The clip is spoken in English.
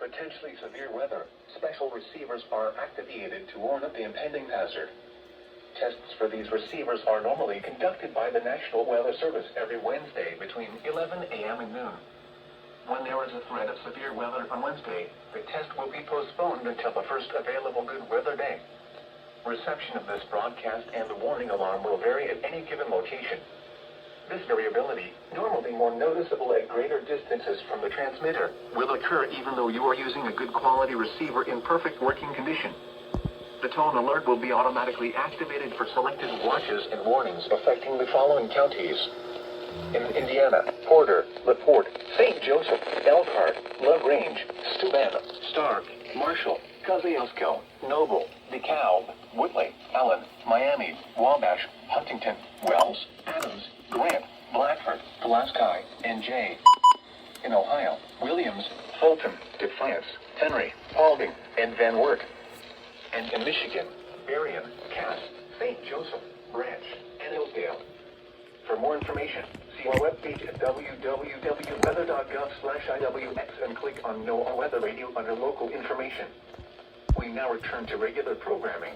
potentially severe weather, special receivers are activated to warn of the impending hazard. Tests for these receivers are normally conducted by the National Weather Service every Wednesday between 11 a.m. and noon. When there is a threat of severe weather on Wednesday, the test will be postponed until the first available good weather day. Reception of this broadcast and the warning alarm will vary at any given location. This variability, normally more noticeable at greater distances from the transmitter, will occur even though you are using a good quality receiver in perfect working condition. The tone alert will be automatically activated for selected watches and warnings affecting the following counties: in Indiana, Porter, LaPorte, St. Joseph, Elkhart, LaGrange, Steuben, Stark, Marshall, Kosciuszko, Noble, DeKalb, Woodley, Allen, Miami, Wabash, Huntington, Wells, Adams, Grant, Blackford, Pulaski, and Jay. In Ohio, Williams, Fulton, Defiance, Henry, Paulding, and Van Wert. And in Michigan, Berrien, Cass, St. Joseph, Branch, and Hillsdale. For more information, see our webpage at www.weather.gov/IWX and click on Know Our Weather Radio under Local Information. We now return to regular programming.